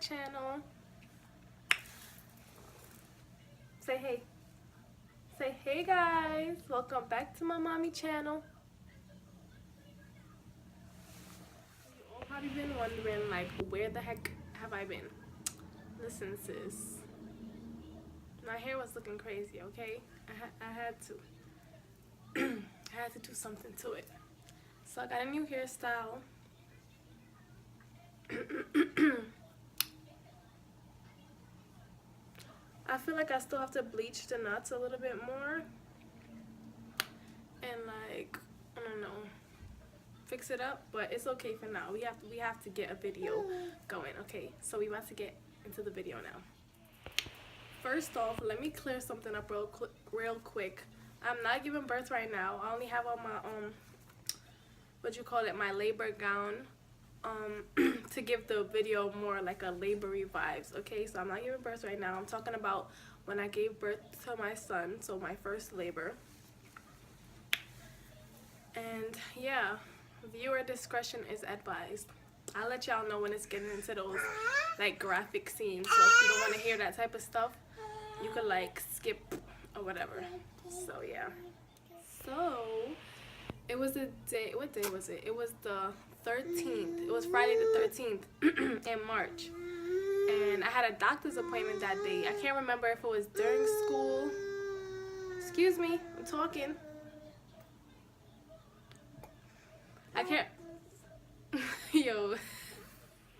channel. Say hey. Say hey guys. Welcome back to my mommy channel. You all probably been wondering like where the heck have I been? Listen sis. My hair was looking crazy, okay? I had to. I had to do something to it. So I got a new hairstyle. I feel like I still have to bleach the knots a little bit more and like, I don't know, fix it up, but it's okay for now. We have to get a video going. Okay, so we about to get into the video now. First off, let me clear something up real quick. I'm not giving birth right now. I only have on my my labor gown to give the video more like a labory vibes. Okay, so I'm not giving birth right now. I'm talking about when I gave birth to my son, so my first labor. And yeah, viewer discretion is advised. I'll let y'all know when it's getting into those like graphic scenes, so if you don't want to hear that type of stuff, you could like skip or whatever. So yeah, so it was a day, what day was it? It was the 13th. It was Friday the 13th in March, and I had a doctor's appointment that day. I can't remember if it was during school. Excuse me, I'm talking. I can't yo,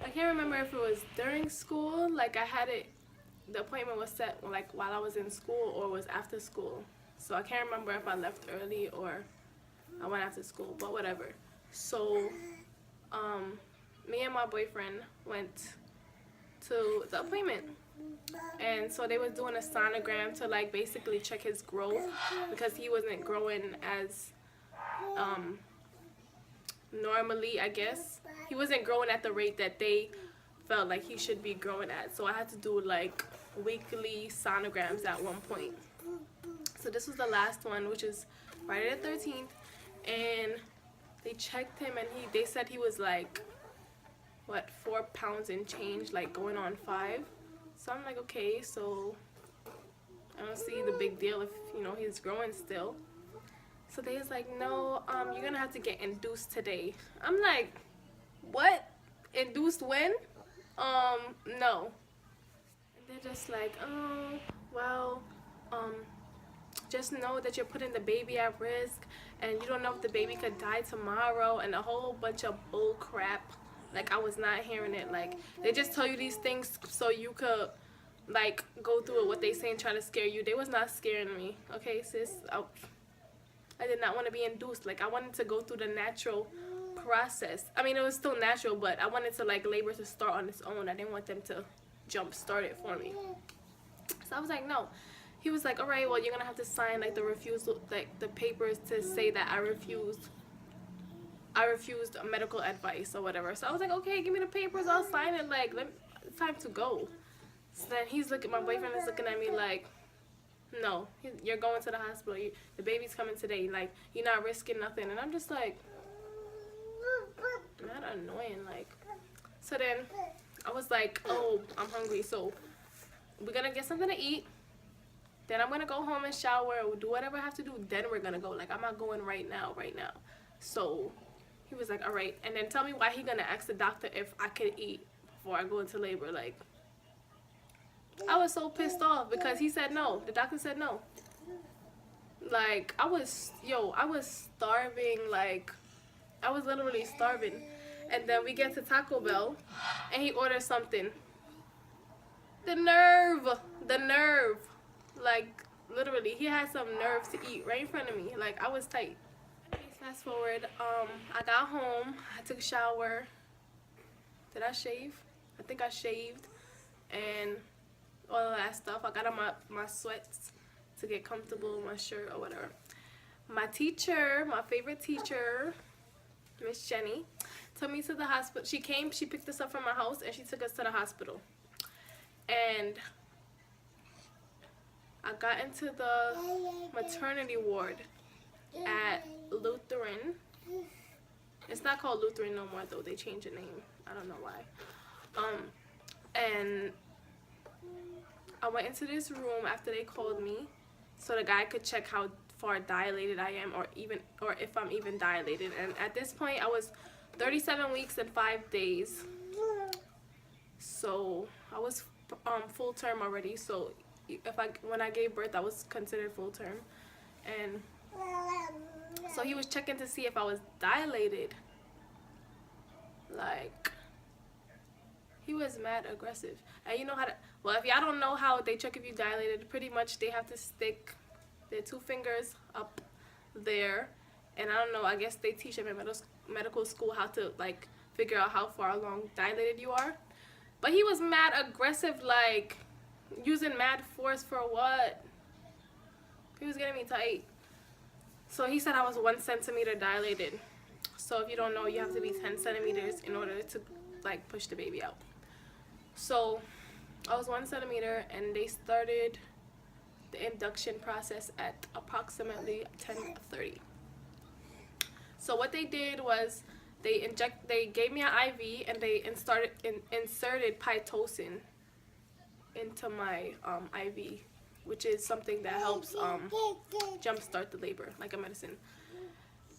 I can't remember if it was during school, like I had it, the appointment was set like while I was in school, or was after school. So I can't remember if I left early or I went after school, but whatever. So me and my boyfriend went to the appointment, and so they was doing a sonogram to like basically check his growth, because he wasn't growing as normally, I guess. He wasn't growing at the rate that they felt like he should be growing at, so I had to do like weekly sonograms at one point. So this was the last one, which is Friday the 13th, and they checked him, and they said he was like, what, 4 pounds and change, like going on 5. So I'm like, okay, so I don't see the big deal if, you know, he's growing still. So they was like, no, you're gonna have to get induced today. I'm like, what? Induced when? No. And they're just like, oh, well, just know that you're putting the baby at risk, and you don't know if the baby could die tomorrow, and a whole bunch of bull crap. Like, I was not hearing it. Like, they just tell you these things so you could like go through what they say and try to scare you. They was not scaring me, okay sis. I did not want to be induced. Like, I wanted to go through the natural process. I mean, it was still natural, but I wanted to like labor to start on its own. I didn't want them to jump start it for me. So I was like, no. He was like, all right, well, you're gonna have to sign like the refusal, like the papers to say that I refused medical advice or whatever. So I was like, okay, give me the papers, I'll sign it. Like, it's time to go. So then my boyfriend is looking at me like, no, you're going to the hospital. The baby's coming today. Like, you're not risking nothing. And I'm just like, not annoying. Like, so then I was like, oh, I'm hungry, so we're gonna get something to eat. Then I'm gonna go home and shower, do whatever I have to do. Then we're gonna go. Like, I'm not going right now. So he was like, all right. And then tell me why he gonna ask the doctor if I could eat before I go into labor. Like, I was so pissed off because he said no. The doctor said no. Like, I was starving. Like, I was literally starving. And then we get to Taco Bell, and he orders something. The nerve. Like, literally, he had some nerve to eat right in front of me. Like, I was tight. Fast forward, I got home, I took a shower. Did I shave? I think I shaved, and all of that stuff. I got on my sweats to get comfortable, my shirt or whatever. My teacher, my favorite teacher, Miss Jenny, took me to the hospital. She came, she picked us up from my house, and she took us to the hospital. And I got into the maternity ward at Lutheran. It's not called Lutheran no more though. They changed the name. I don't know why. And I went into this room after they called me so the guy could check how far dilated I am, or if I'm even dilated. And at this point I was 37 weeks and 5 days, so I was full term already. So when I gave birth I was considered full term. And so he was checking to see if I was dilated. Like, he was mad aggressive. And you know how to, well, if y'all don't know how they check if you dilated, pretty much they have to stick their 2 fingers up there. And I don't know, I guess they teach them in medical school how to, like, figure out how far along dilated you are. But he was mad aggressive, like, using mad force for what? He was getting me tight. So he said I was 1 centimeter dilated. So if you don't know, you have to be 10 centimeters in order to, like, push the baby out. So I was 1 centimeter, and they started the induction process at approximately 10:30. So what they did was they gave me an IV, and they inserted Pitocin into my IV, which is something that helps jumpstart the labor, like a medicine,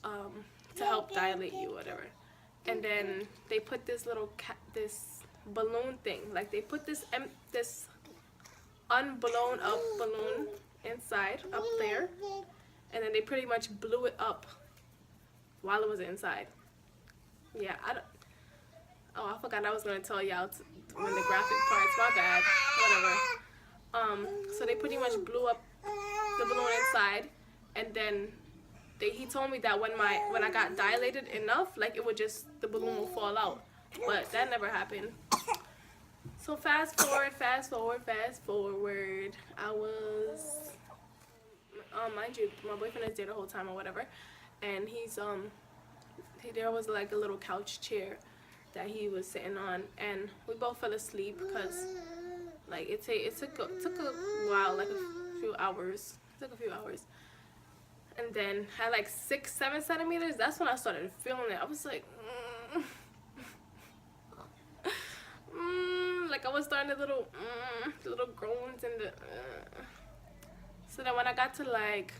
to help dilate you, whatever. And then they put this little this balloon thing, like they put this unblown up balloon inside up there, and then they pretty much blew it up while it was inside. Yeah, I forgot I was gonna tell y'all when the graphic parts. My bad. Whatever. So they pretty much blew up the balloon inside, and then he told me that when I got dilated enough, like it would just, the balloon will fall out. But that never happened. So fast forward. I was, mind you, my boyfriend is there the whole time or whatever, and there was like a little couch chair that he was sitting on, and we both fell asleep because, like, it took a while, like a few hours. It took a few hours. And then at like 6-7 centimeters, that's when I started feeling it. I was like, like I was starting the little groans and the. So then when I got to like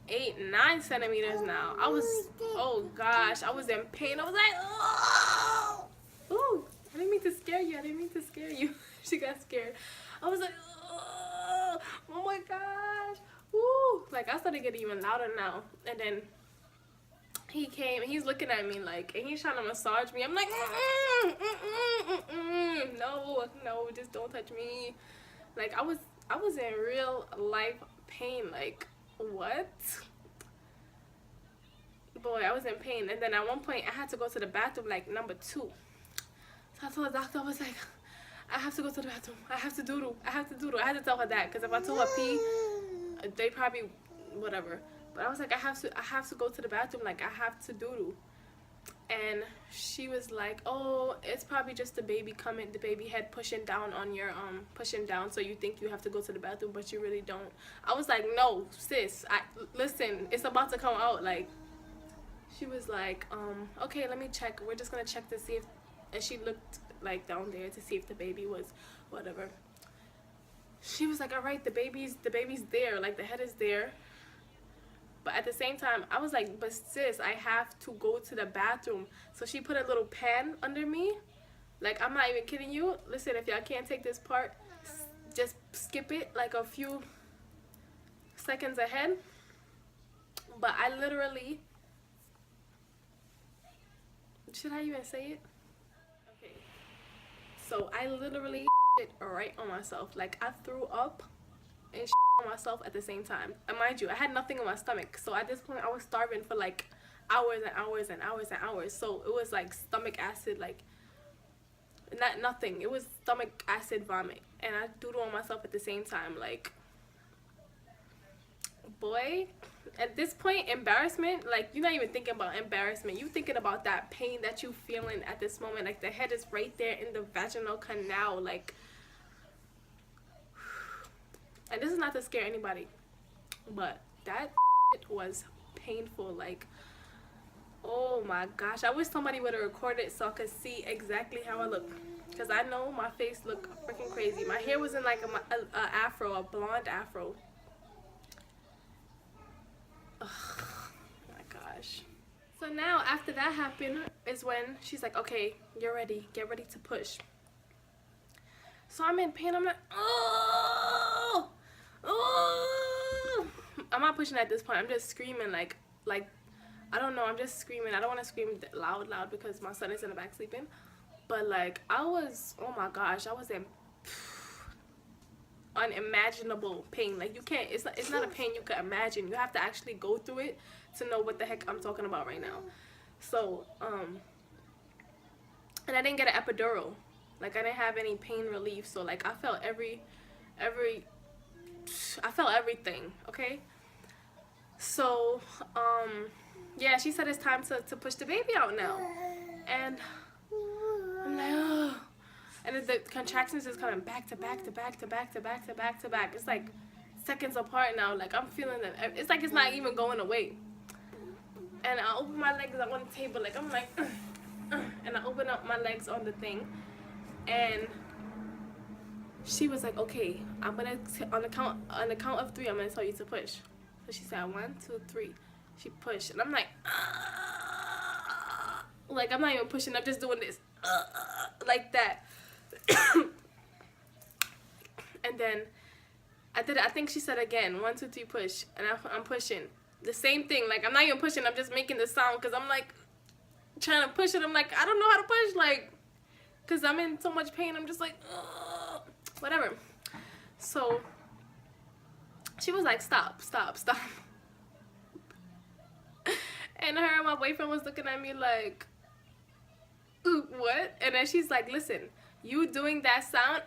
8-9 centimeters now, I was, oh gosh, I was in pain. I was like, oh, ooh, I didn't mean to scare you. She got scared. I was like, oh my gosh. Woo! Like, I started getting even louder now. And then he came, and he's looking at me like, and he's trying to massage me. I'm like, no, just don't touch me. Like, I was in real life pain. Like, what? Boy, I was in pain. And then at one point, I had to go to the bathroom, like, number 2. So I told the doctor, I was like, I have to go to the bathroom. I have to doodle. I had to tell her that, because if I told her pee, they probably whatever. But I was like, I have to go to the bathroom, like I have to doodle. And she was like, oh, it's probably just the baby coming, the baby head pushing down on your pushing down, so you think you have to go to the bathroom, but you really don't. I was like, no, sis, listen, it's about to come out. Like, she was like, okay, let me check, we're just gonna check to see if, and she looked like down there to see if the baby was whatever. She was like, all right, the baby's there, like the head is there. But at the same time, I was like, but sis, I have to go to the bathroom. So she put a little pan under me. Like, I'm not even kidding you. Listen, if y'all can't take this part, just skip it like a few seconds ahead. But I literally, should I even say it? Okay. So I literally right on myself. Like, I threw up and on myself at the same time. And mind you, I had nothing in my stomach, so at this point I was starving for like hours and hours and hours and hours. So it was like stomach acid, like nothing, it was stomach acid vomit, and I doodled on myself at the same time. Like, boy, at this point, embarrassment, like, you're not even thinking about embarrassment, you're thinking about that pain that you feeling at this moment. Like, the head is right there in the vaginal canal, like. And this is not to scare anybody, but that was painful. Like, oh my gosh, I wish somebody would have recorded so I could see exactly how I look. because I know my face looked freaking crazy. My hair was in like a afro, a blonde afro. Ugh, my gosh. So now after that happened is when she's like, okay, you're ready, get ready to push. So I'm in pain. I'm like, oh, oh. I'm not pushing at this point. I'm just screaming like I don't know. I'm just screaming. I don't want to scream loud because my son is in the back sleeping. But like I was, oh my gosh, I was in unimaginable pain. Like you can't. It's not a pain you can imagine. You have to actually go through it to know what the heck I'm talking about right now. So and I didn't get an epidural. Like I didn't have any pain relief. So like I felt I felt everything. Okay. So yeah, she said it's time to push the baby out now, and I'm like, oh. And the contractions is coming back to back to back to back to back to back to back. It's like seconds apart now. Like I'm feeling them. It's like it's not even going away. And I open my legs up on the table. Like I'm like, and I open up my legs on the thing, and she was like, okay, I'm gonna on the count of 3. I'm gonna tell you to push. So she said 1, 2, 3. She pushed, and I'm like, like I'm not even pushing. I'm just doing this, like that. And then I did it. I think she said again 1, 2, 3 push, and I'm pushing the same thing. Like I'm not even pushing. I'm just making the sound because I'm like trying to push it. I'm like I don't know how to push, like because I'm in so much pain. I'm just like whatever. So she was like stop. And her and my boyfriend was looking at me like, ooh, what? And then she's like, listen, you doing that sound,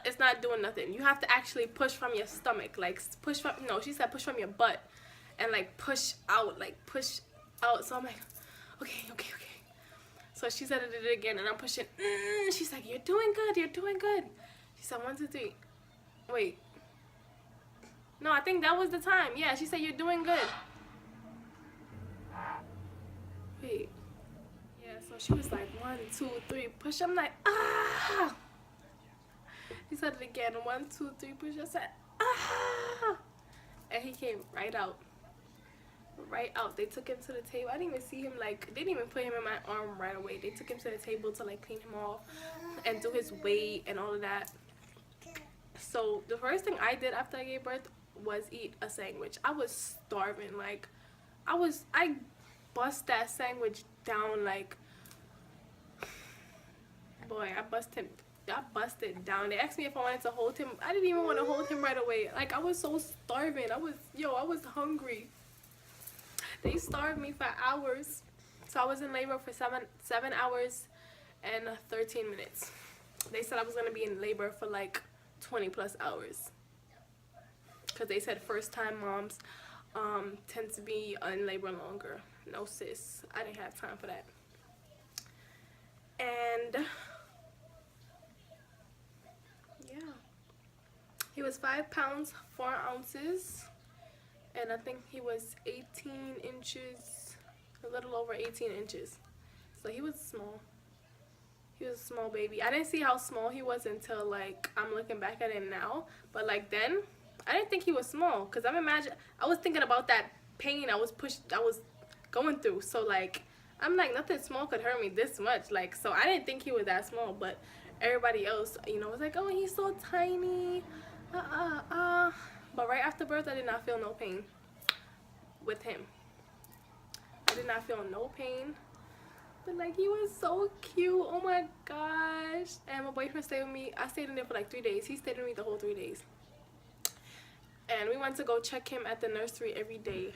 it's not doing nothing. You have to actually push from your stomach. Like, push from, no, she said push from your butt. And, like, push out. Like, push out. So I'm like, okay. So she said it again, and I'm pushing. She's like, you're doing good. She said 1, 2, 3. Wait. No, I think that was the time. Yeah, she said, you're doing good. Wait. Yeah, so she was like 1, 2, 3 push. I'm like He said it again. 1, 2, 3 push. I said and he came right out. They took him to the table. I didn't even see him. Like they didn't even put him in my arm right away. They took him to the table to like clean him off and do his weight and all of that. So the first thing I did after I gave birth was eat a sandwich. I was starving. Like I bust that sandwich down. Like boy, I busted down. They asked me if I wanted to hold him. I didn't even want to hold him right away. Like I was so starving. I was hungry. They starved me for hours. So I was in labor for 7 hours and 13 minutes. They said I was gonna be in labor for like 20 plus hours. Cause they said first time moms tend to be in labor longer. No sis, I didn't have time for that. And yeah, he was 5 pounds 4 ounces, and I think he was 18 inches, a little over 18 inches. So he was small. He was a small baby. I didn't see how small he was until like I'm looking back at it now. But like then, I didn't think he was small, cause I was thinking about that pain I was going through. So like I'm like, nothing small could hurt me this much. Like, so I didn't think he was that small. But everybody else, you know, was like, oh, he's so tiny. But right after birth, I did not feel no pain with him. I did not feel no pain. But like he was so cute. Oh my gosh. And my boyfriend stayed with me. I stayed in there for like 3 days. He stayed with me the whole 3 days. And we went to go check him at the nursery every day.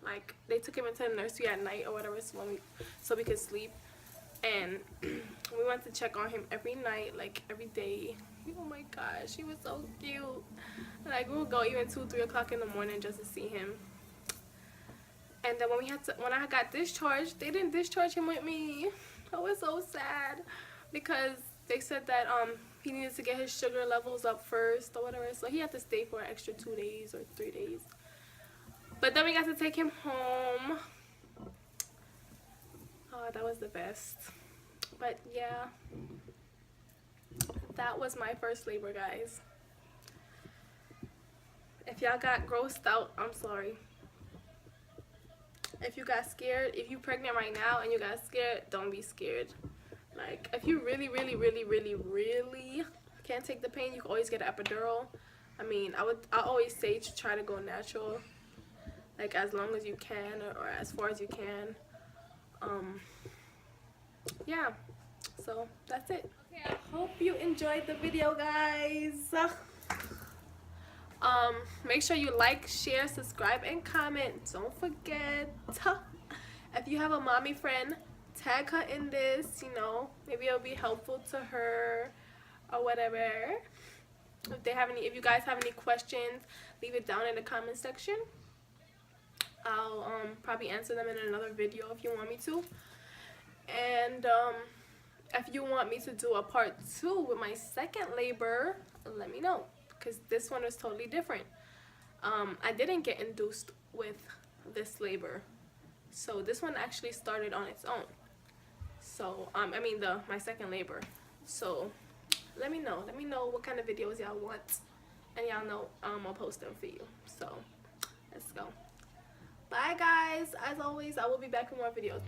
Like they took him into the nursery at night or whatever, so we could sleep. And we went to check on him every night, like every day. Oh my gosh, he was so cute. Like we would go even 2, 3 o'clock in the morning just to see him. And then when I got discharged, they didn't discharge him with me. I was so sad because they said that he needed to get his sugar levels up first or whatever, so he had to stay for an extra 2 days or 3 days. But then we got to take him home. Oh, that was the best. But yeah, that was my first labor, guys. If y'all got grossed out, I'm sorry. If you got scared, if you're pregnant right now and you got scared, don't be scared. Like, if you really can't take the pain, you can always get an epidural. I mean, I always say to try to go natural, like as long as you can, or as far as you can. Yeah, so that's it. Okay, I hope you enjoyed the video, guys. Make sure you like, share, subscribe, and comment. Don't forget, if you have a mommy friend, tag her in this, you know, maybe it'll be helpful to her or whatever. If you guys have any questions, leave it down in the comment section. I'll probably answer them in another video if you want me to. And if you want me to do a part 2 with my second labor, let me know, because this one is totally different. I didn't get induced with this labor, so this one actually started on its own. So I mean my second labor. So let me know what kind of videos y'all want, and y'all know I'll post them for you. So let's go. Bye guys. As always, I will be back with more videos.